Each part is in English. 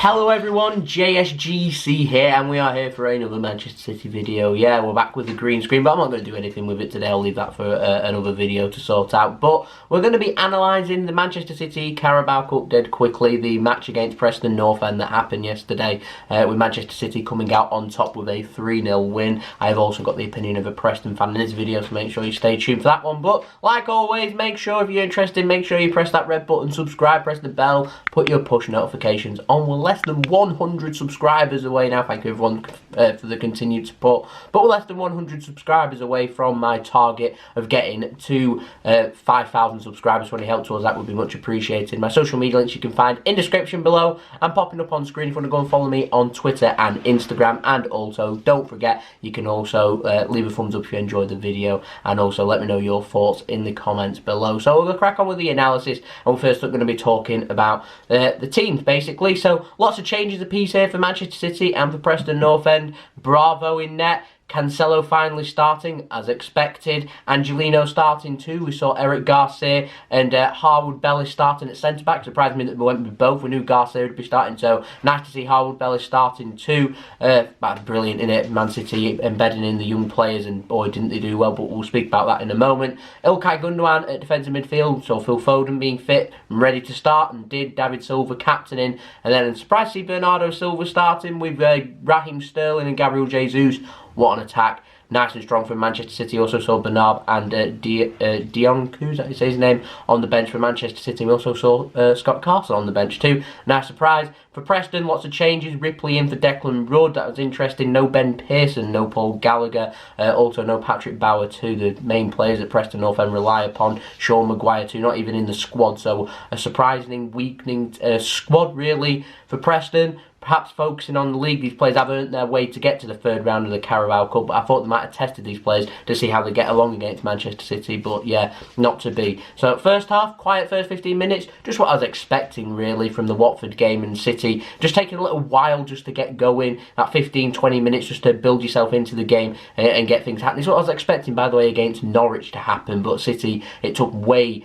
Hello everyone, JSGC here, and we are here for another Manchester City video. Yeah, we're back with the green screen, but I'm not going to do anything with it today. I'll leave that for another video to sort out. But we're going to be analysing the Manchester City Carabao Cup dead quickly, the match against Preston North End that happened yesterday, with Manchester City coming out on top with a 3-0 win. I have also got the opinion of a Preston fan in this video, so make sure you stay tuned for that one. But like always, make sure if you're interested, make sure you press that red button, subscribe, press the bell, put your push notifications on. We're less than 100 subscribers away now. Thank you everyone for the continued support. But we're less than 100 subscribers away from my target of getting to 5,000 subscribers. So any help towards that would be much appreciated. My social media links you can find in description below and popping up on screen if you want to go and follow me on Twitter and Instagram. And also, don't forget, you can also leave a thumbs up if you enjoyed the video, and also let me know your thoughts in the comments below. So we're going to crack on with the analysis, and we're first going to be talking about the teams basically. So lots of changes apiece here for Manchester City and for Preston North End. Bravo in net. Cancelo finally starting as expected. Angelino starting too. We saw Eric Garcia and Harwood Bellis starting at centre back. Surprised me that we went with both. We knew Garcia would be starting, so nice to see Harwood Bellis starting too. Brilliant in it. Man City embedding in the young players, and boy didn't they do well, but we'll speak about that in a moment. İlkay Gundogan at defensive midfield, so Phil Foden being fit and ready to start, and did. David Silva captaining, and then I'm surprised to see Bernardo Silva starting with Raheem Sterling and Gabriel Jesus. What an attack. Nice and strong from Manchester City. Also saw Bernard and Dionku, is that how you say his name, on the bench for Manchester City. We also saw Scott Carson on the bench too. Nice surprise. For Preston, lots of changes. Ripley in for Declan Rudd. That was interesting. No Ben Pearson, no Paul Gallagher. Also no Patrick Bauer too. The main players that Preston North End rely upon. Sean Maguire too, not even in the squad. So a surprising weakening squad really for Preston. Perhaps focusing on the league, these players have earned their way to get to the third round of the Carabao Cup, but I thought they might have tested these players to see how they get along against Manchester City, but yeah, not to be. So first half, quiet first 15 minutes, just what I was expecting really from the Watford game, and City just taking a little while just to get going, that 15-20 minutes just to build yourself into the game and get things happening. It's what I was expecting, by the way, against Norwich to happen, but City, it took way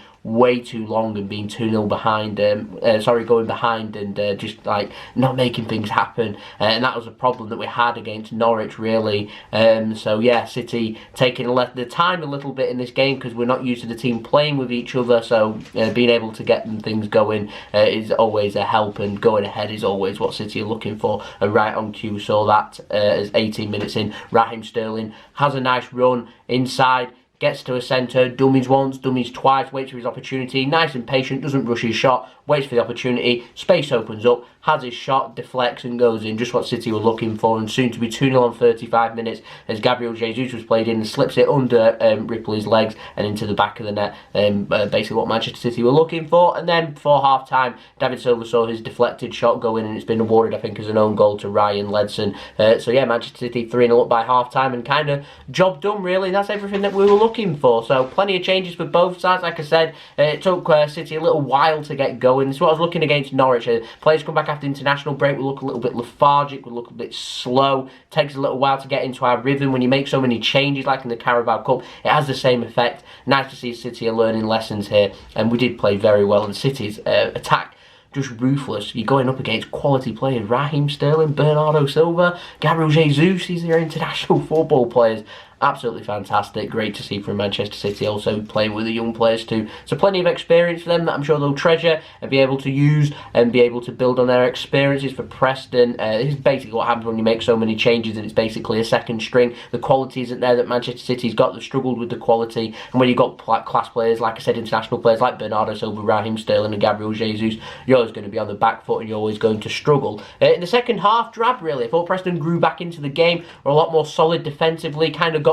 too long, and being 2-0 behind, going behind, and just like not making things happen, and that was a problem that we had against Norwich really. So yeah, City taking the time a little bit in this game because we're not used to the team playing with each other, so being able to get them things going is always a help, and going ahead is always what City are looking for, and right on cue saw that as 18 minutes in, Raheem Sterling has a nice run inside, gets to a centre, dummies once, dummies twice, waits for his opportunity, nice and patient, doesn't rush his shot, waits for the opportunity, space opens up, has his shot, deflects and goes in, just what City were looking for, and soon to be 2-0 on 35 minutes as Gabriel Jesus was played in and slips it under Ripley's legs and into the back of the net, basically what Manchester City were looking for. And then before half time, David Silva saw his deflected shot go in, and it's been awarded, I think, as an own goal to Ryan Ledson. So yeah, Manchester City 3-0 up by half time, and kind of job done really. That's everything that we were looking for. So plenty of changes for both sides. Like I said, it took City a little while to get going. This is what I was looking against Norwich. Players come back after international break, we look a little bit lethargic, we look a bit slow. It takes a little while to get into our rhythm. When you make so many changes like in the Carabao Cup, it has the same effect. Nice to see City are learning lessons here, and we did play very well, and City's attack just ruthless. You're going up against quality players, Raheem Sterling, Bernardo Silva, Gabriel Jesus. These are international football players. Absolutely fantastic. Great to see from Manchester City also playing with the young players too. So plenty of experience for them that I'm sure they'll treasure and be able to use and be able to build on their experiences. For Preston, this is basically what happens when you make so many changes and it's basically a second string. The quality isn't there that Manchester City's got. They've struggled with the quality, and when you've got class players, like I said, international players like Bernardo Silva, Raheem Sterling and Gabriel Jesus, you're always going to be on the back foot and you're always going to struggle. In the second half, drab really. I thought Preston grew back into the game, were a lot more solid defensively, kind of got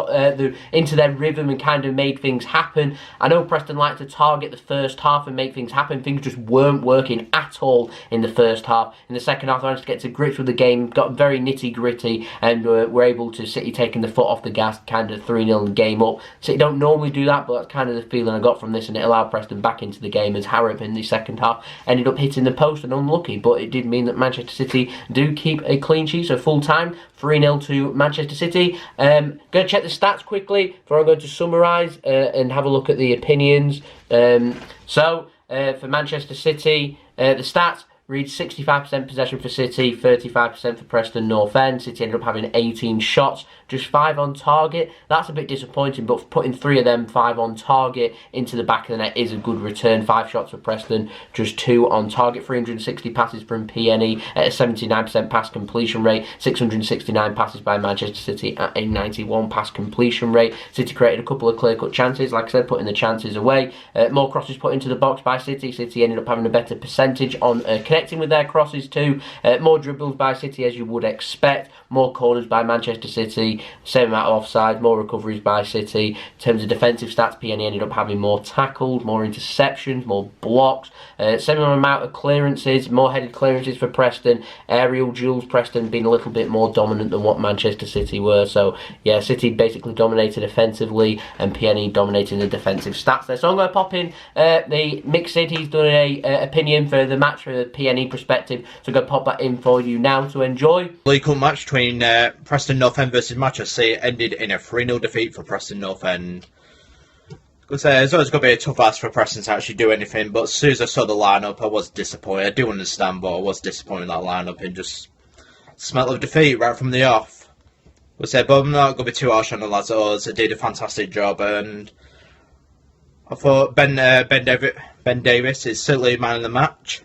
into their rhythm and kind of made things happen. I know Preston like to target the first half and make things happen. Things just weren't working at all in the first half. In the second half, they managed to get to grips with the game, got very nitty gritty, and were able to City taking the foot off the gas, kind of 3-0 and game up. City don't normally do that, but that's kind of the feeling I got from this, and it allowed Preston back into the game as Harrop in the second half ended up hitting the post, and unlucky, but it did mean that Manchester City do keep a clean sheet. So full time, 3-0 to Manchester City. Going to check the stats quickly before I'm going to summarise and have a look at the opinions. For Manchester City, the stats: reads 65% possession for City, 35% for Preston North End. City ended up having 18 shots, just 5 on target. That's a bit disappointing, but putting 3 of them 5 on target into the back of the net is a good return. 5 shots for Preston, just 2 on target. 360 passes from PNE at a 79% pass completion rate. 669 passes by Manchester City at a 91 pass completion rate. City created a couple of clear-cut chances, like I said, putting the chances away. More crosses put into the box by City. City ended up having a better percentage on connecting with their crosses too. More dribbles by City, as you would expect. More corners by Manchester City. Same amount of offside. More recoveries by City. In terms of defensive stats, PNE ended up having more tackles, more interceptions, more blocks. Same amount of clearances, more headed clearances for Preston. Aerial duels, Preston being a little bit more dominant than what Manchester City were. So yeah, City basically dominated offensively and PNE dominating the defensive stats there. So I'm going to pop in the MixedSid. He's done a opinion for the match from the PNE perspective. So I'm going to pop that in for you now to enjoy. League Cup match between Preston North End versus Manchester City ended in a 3-0 defeat for Preston North End. It's always going to be a tough ask for Preston to actually do anything, but as soon as I saw the lineup, I was disappointed. I do understand, but I was disappointed in that lineup and just smelled of defeat right from the off. But I'm not going to be too harsh on the lads at all. They did a fantastic job, and I thought Ben Davis is certainly man of the match.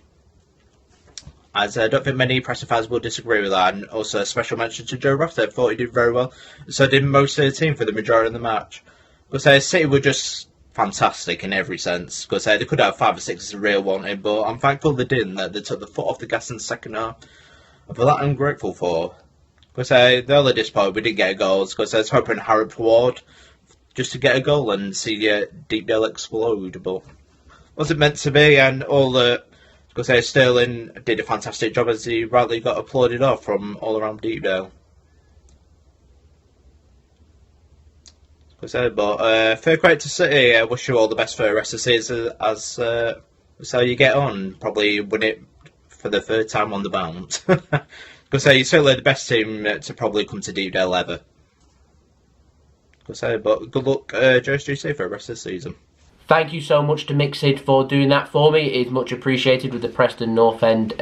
As I don't think many Preston fans will disagree with that, and also a special mention to Joe Roth. I thought he did very well. So did most of the team for the majority of the match. Because City were just fantastic in every sense. Because they could have 5 or 6 as a real wanted, but I'm thankful they didn't. That they took the foot off the gas in the second half. And for that, I'm grateful for. Because the only disappointment we didn't get goals. Because I was hoping Harrop would just to get a goal and see Deepdale explode, but wasn't meant to be. And all the because Sterling did a fantastic job, as he rightly got applauded off from all around Deepdale. But fair credit to City. I wish you all the best for the rest of the season as so you get on. Probably win it for the 3rd time on the bounce. Because you're certainly the best team to probably come to Deepdale ever. But good luck, JSGC, for the rest of the season. Thank you so much to MixedSid for doing that for me. It's much appreciated with the Preston North End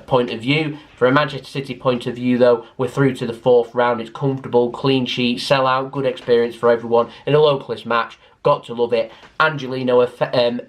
point of view. From a Manchester City point of view, though, we're through to the 4th round. It's comfortable, clean sheet, sell-out, good experience for everyone in a localist match. Got to love it. Angelino,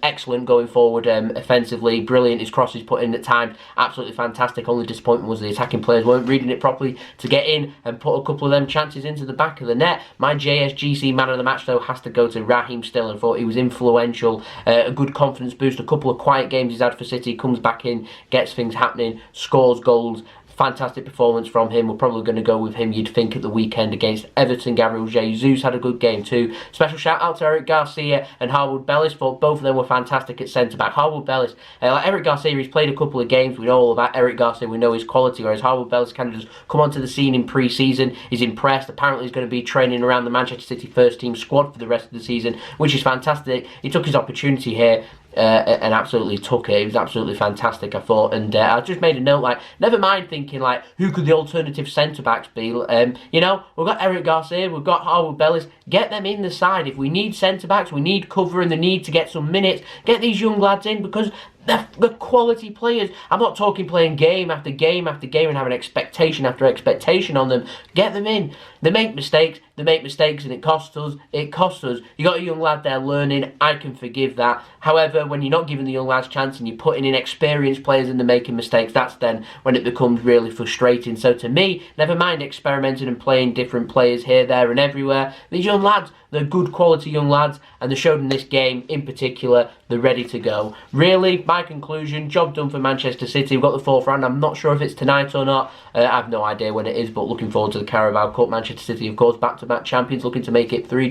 excellent going forward offensively. Brilliant. His crosses put in at times. Absolutely fantastic. Only disappointment was the attacking players weren't reading it properly to get in and put a couple of them chances into the back of the net. My JSGC man of the match, though, has to go to Raheem Sterling. I thought he was influential. A good confidence boost. A couple of quiet games he's had for City. Comes back in, gets things happening, scores goals. Fantastic performance from him. We're probably going to go with him, you'd think, at the weekend against Everton. Gabriel Jesus had a good game too. Special shout out to Eric Garcia and Harwood Bellis. Thought both of them were fantastic at centre-back. Harwood Bellis, like Eric Garcia, he's played a couple of games. We know all about Eric Garcia. We know his quality, whereas Harwood Bellis kind of just come onto the scene in pre-season. He's impressed. Apparently he's going to be training around the Manchester City first team squad for the rest of the season, which is fantastic. He took his opportunity here. And absolutely took it. It was absolutely fantastic, I thought. And I just made a note, like, never mind thinking, like, who could the alternative centre-backs be? You know, we've got Eric Garcia, we've got Harwood Bellis. Get them in the side. If we need centre-backs, we need cover and the need to get some minutes, get these young lads in, because they're quality players. I'm not talking playing game after game after game and having expectation after expectation on them. Get them in. They make mistakes, and it costs us. It costs us. You got a young lad there learning, I can forgive that. However, when you're not giving the young lads a chance and you're putting in experienced players and they're making mistakes, that's then when it becomes really frustrating. So to me, never mind experimenting and playing different players here, there and everywhere. These young lads, they're good quality young lads, and they showed in this game in particular, they're ready to go. Really, my conclusion, job done for Manchester City. We've got the 4th round. I'm not sure if it's tonight or not. I have no idea when it is, but looking forward to the Carabao Cup. Manchester City, of course, back-to-back champions, looking to make it 3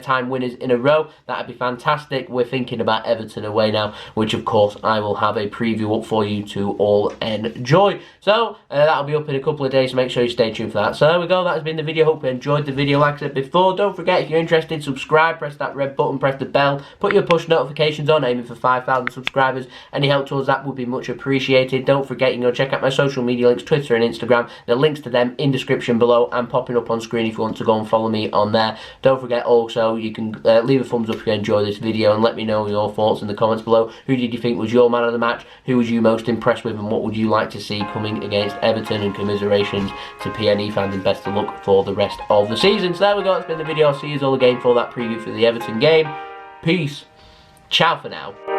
time winners in a row. That'd be fantastic. We're thinking about Everton away now, which of course I will have a preview up for you to all enjoy. So that'll be up in a couple of days, so make sure you stay tuned for that. So there we go. That has been the video. Hope you enjoyed the video. Like I said before, don't forget, if you're interested, subscribe, press that red button, press the bell, put your push notifications on, aiming for 5 5,000 subscribers. Any help towards that would be much appreciated. Don't forget, you can go check out my social media links, Twitter and Instagram. The links to them in description below and popping up on screen if you want to go and follow me on there. Don't forget also, you can leave a thumbs up if you enjoy this video and let me know your thoughts in the comments below. Who did you think was your man of the match? Who was you most impressed with, and what would you like to see coming against Everton? And commiserations to PNE fans, and best of luck for the rest of the season. So there we go, that's been the video. I'll see you all again for that preview for the Everton game. Peace. Ciao for now.